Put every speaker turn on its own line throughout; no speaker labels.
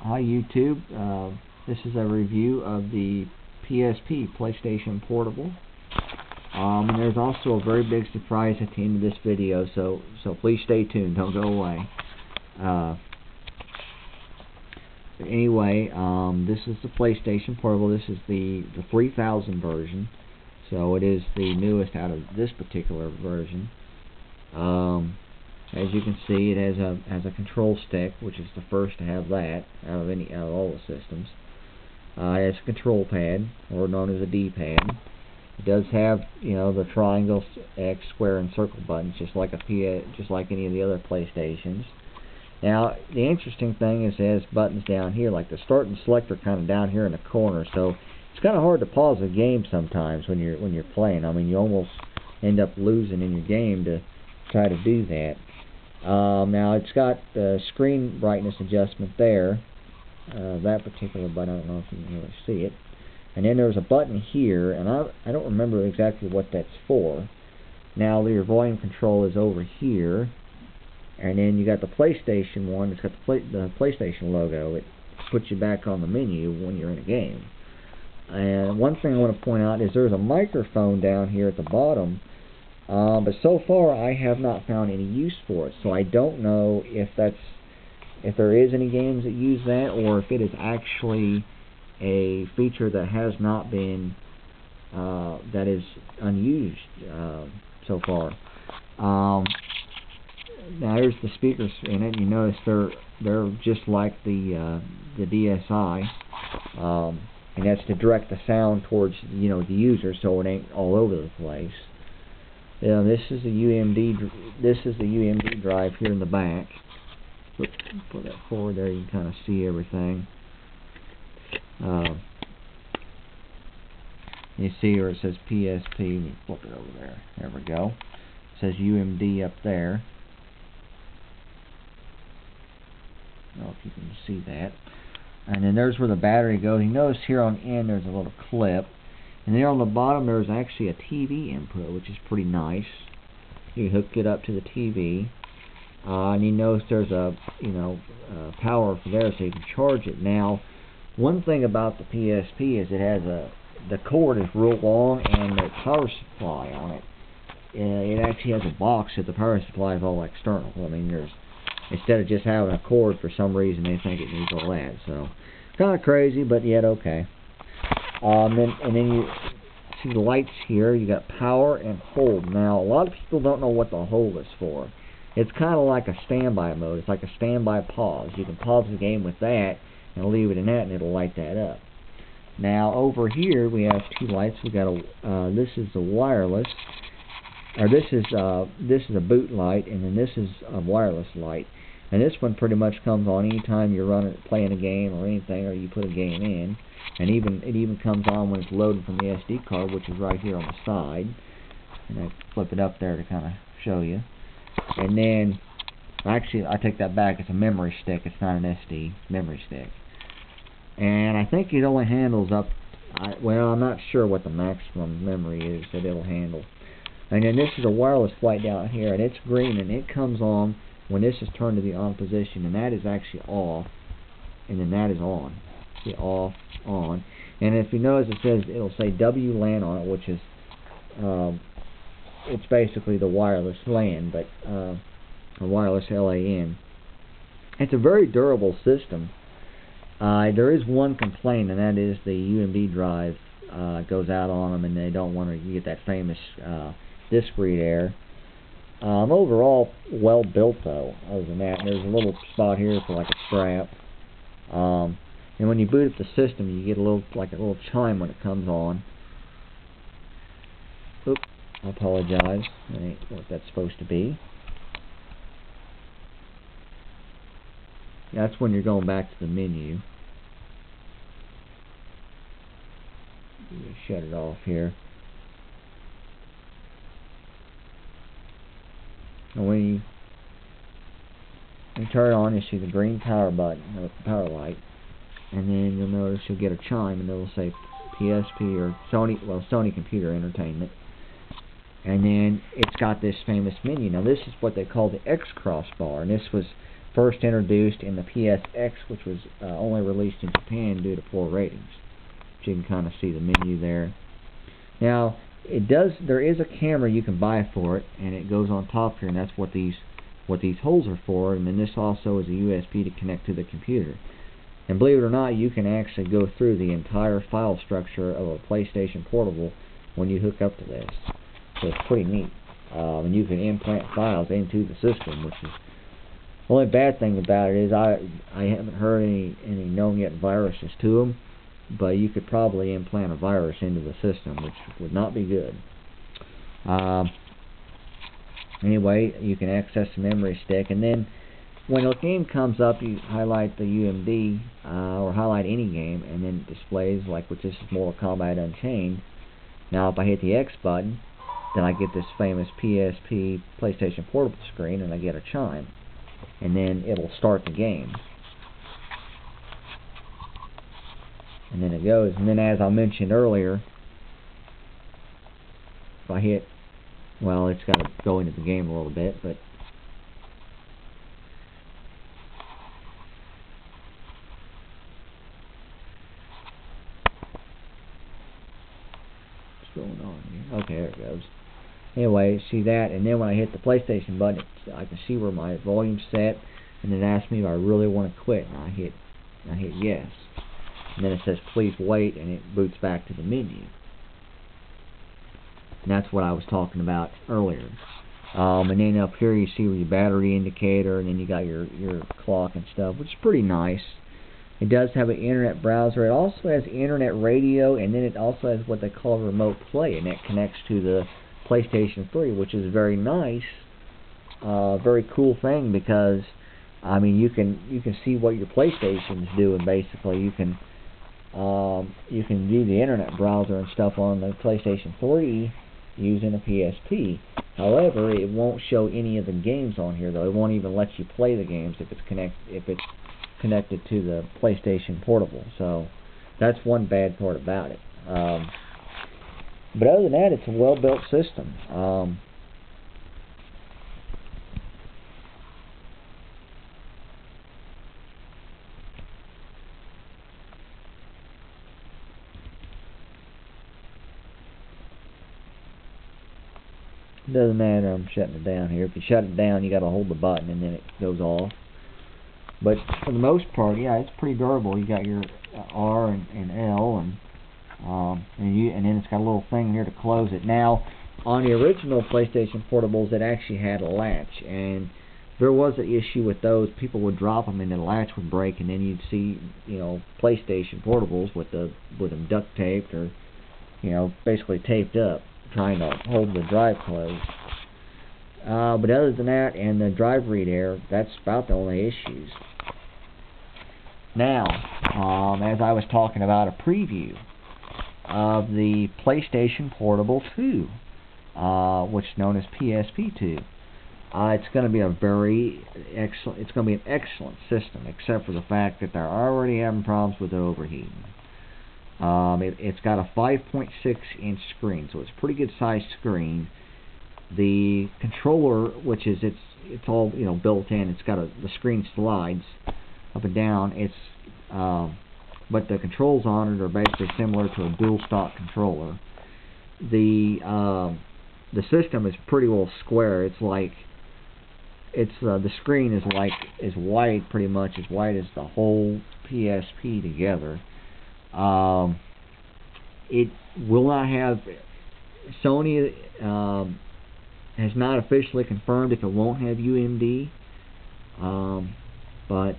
Hi YouTube, this is a review of the PSP PlayStation Portable. And there's also a very big surprise at the end of this video, so please stay tuned, don't go away. But anyway, this is the PlayStation Portable. This is the 3000 version, so it is the newest out of this particular version. As you can see, it has a control stick, which is the first to have that out of all the systems. It has a control pad, or known as a D-pad. It does have, the triangle, X, square, and circle buttons, just like any of the other PlayStations. Now, the interesting thing is it has buttons down here, like the start and select are kind of down here in the corner. So it's kind of hard to pause a game sometimes when you're playing. I mean, you almost end up losing in your game to try to do that. Now it's got the screen brightness adjustment there. That particular button, I don't know if you can really see it. And then there's a button here, and I don't remember exactly what that's for. Now your volume control is over here, and then you got the PlayStation one. It's got the PlayStation logo. It puts you back on the menu when you're in a game. And one thing I want to point out is there's a microphone down here at the bottom. But so far I have not found any use for it, so I don't know if there is any games that use that, or if it is actually a feature that has not been that is unused so far. Now there's the speakers in it. You notice they're just like the DSi, and that's to direct the sound towards the user, so it ain't all over the place. This is the UMD drive here in the back. Put that forward there, you can kind of see everything. You see where it says PSP, and you flip it over there. There we go. It says UMD up there. I don't know if you can see that. And then there's where the battery goes. You notice here on the end there's a little clip. And there on the bottom there's actually a TV input, which is pretty nice. You hook it up to the TV, and you notice there's a power for there, so you can charge it. Now, one thing about the PSP is it has the cord is real long, and the power supply on it. It actually has a box that the power supply is all external. I mean, instead of just having a cord, for some reason they think it needs all that. So, kind of crazy, but yet okay. And then you see the lights here. You got power and hold. Now, a lot of people don't know what the hold is for. It's kind of like a standby mode. It's like a standby pause. You can pause the game with that and leave it in that, and it'll light that up. Now, over here we have two lights. We got this is the wireless, or this is a boot light, and then this is a wireless light. And this one pretty much comes on anytime you're playing a game or anything, or you put a game in. And it even comes on when it's loaded from the SD card, which is right here on the side. And I flip it up there to kind of show you. And then, actually, I take that back. It's a memory stick. It's not an SD memory stick. And I think it only handles up. Well, I'm not sure what the maximum memory is that it'll handle. And then this is a wireless light down here, and it's green, and it comes on when this is turned to the on position, and that is actually off, and then that is on. See, off, on. And if you notice, it'll say WLAN on it, which is it's basically the wireless LAN, but a wireless LAN. It's a very durable system. There is one complaint, and that is the UMD drive goes out on them, and they don't want to get that famous disk read error. Overall, well built though. Other than that, there's a little spot here for like a strap. And when you boot up the system, you get a little chime when it comes on. Oop, I apologize. That ain't what that's supposed to be. That's when you're going back to the menu. Shut it off here. And when you turn it on, you see the green power button, or the power light. And then you'll notice you'll get a chime, and it'll say PSP or Sony Computer Entertainment. And then it's got this famous menu. Now this is what they call the X crossbar, and this was first introduced in the PSX, which was only released in Japan due to poor ratings. But you can kind of see the menu there. Now, there is a camera you can buy for it, and it goes on top here, and that's what these holes are for. And then this also is a USB to connect to the computer. And believe it or not, you can actually go through the entire file structure of a PlayStation Portable when you hook up to this. So it's pretty neat. And you can implant files into the system, which is the only bad thing about it is I haven't heard any known yet viruses to them, but you could probably implant a virus into the system, which would not be good. Anyway, you can access the memory stick, and then when a game comes up, you highlight the UMD or highlight any game, and then it displays, like which is Mortal Kombat Unchained. Now, if I hit the X button, then I get this famous PSP PlayStation Portable screen, and I get a chime, and then it'll start the game. And then it goes, and then as I mentioned earlier, if I hit, well, it's got to go into the game a little bit, but what's going on here? Okay, there it goes. Anyway, see that, and then when I hit the PlayStation button, I can see where my volume's set, and it asks me if I really want to quit, and I hit yes. And then it says please wait, and it boots back to the menu. And that's what I was talking about earlier. And then up here you see your battery indicator, and then you got your clock and stuff, which is pretty nice. It does have an internet browser. It also has internet radio, and then it also has what they call remote play, and that connects to the PlayStation 3, which is very nice. Very cool thing, because I mean you can see what your PlayStation's doing. Basically, you can view the internet browser and stuff on the PlayStation 3 using a PSP. However, it won't show any of the games on here, though. It won't even let you play the games if it's connected to the PlayStation Portable. So that's one bad part about it. But other than that, it's a well-built system. It doesn't matter, I'm shutting it down here. If you shut it down, you got to hold the button and then it goes off. But for the most part, yeah, it's pretty durable. You got your R and L, and then it's got a little thing here to close it. Now, on the original PlayStation Portables, it actually had a latch, and there was an issue with those. People would drop them, and the latch would break, and then you'd see, PlayStation Portables with them duct taped or, basically taped up, trying to hold the drive closed. But other than that, and the drive read error, that's about the only issues. Now, as I was talking about, a preview of the PlayStation Portable 2, which is known as PSP2. It's going to be it's going to be an excellent system, except for the fact that they're already having problems with it overheating. It's got a 5.6-inch screen, so it's a pretty good sized screen. The controller, which is it's all built in. It's got the screen slides up and down. But the controls on it are basically similar to a dual stock controller. The system is pretty well square. It's like the screen is wide, pretty much as wide as the whole PSP together. It will not have, Sony has not officially confirmed if it won't have UMD, but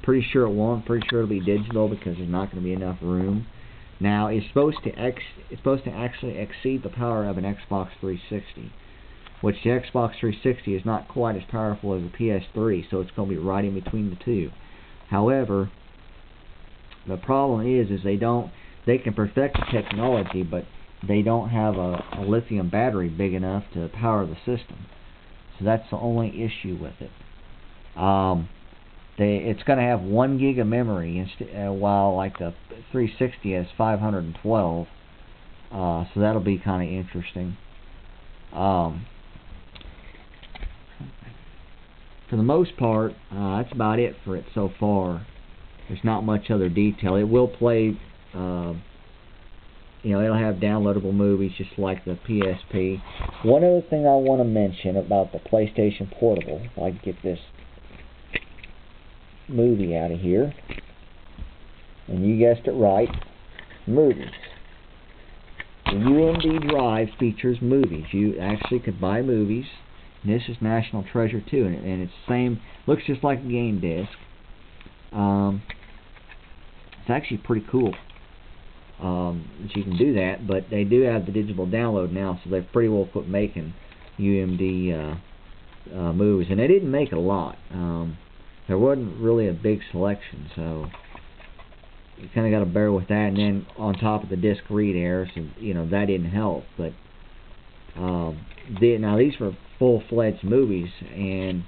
pretty sure it won't. Pretty sure it'll be digital because there's not going to be enough room. Now it's supposed to actually exceed the power of an Xbox 360, which the Xbox 360 is not quite as powerful as a PS3, so it's going to be right in between the two. However, the problem is they can perfect the technology, but they don't have a lithium battery big enough to power the system. So that's the only issue with it. It's going to have 1 gig of memory, while like the 360 has 512. So that'll be kind of interesting. For for the most part, that's about it for it so far. There's not much other detail. It will play, it'll have downloadable movies just like the PSP. One other thing I want to mention about the PlayStation Portable, if I can get this movie out of here, and you guessed it right, movies. The UMD drive features movies. You actually could buy movies. And this is National Treasure 2, and it's the same, looks just like a game disc. It's actually pretty cool that you can do that, but they do have the digital download now, so they've pretty well quit making UMD movies, and they didn't make a lot. There wasn't really a big selection, so you kind of got to bear with that. And then on top of the disc read errors, so, that didn't help. But now these were full-fledged movies, and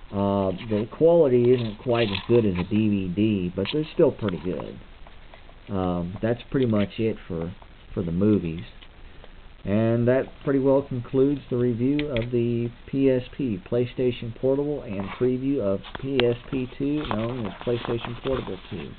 the quality isn't quite as good as a DVD, but they're still pretty good. That's pretty much it for the movies. And that pretty well concludes the review of the PSP, PlayStation Portable, and preview of PSP2, known as PlayStation Portable 2.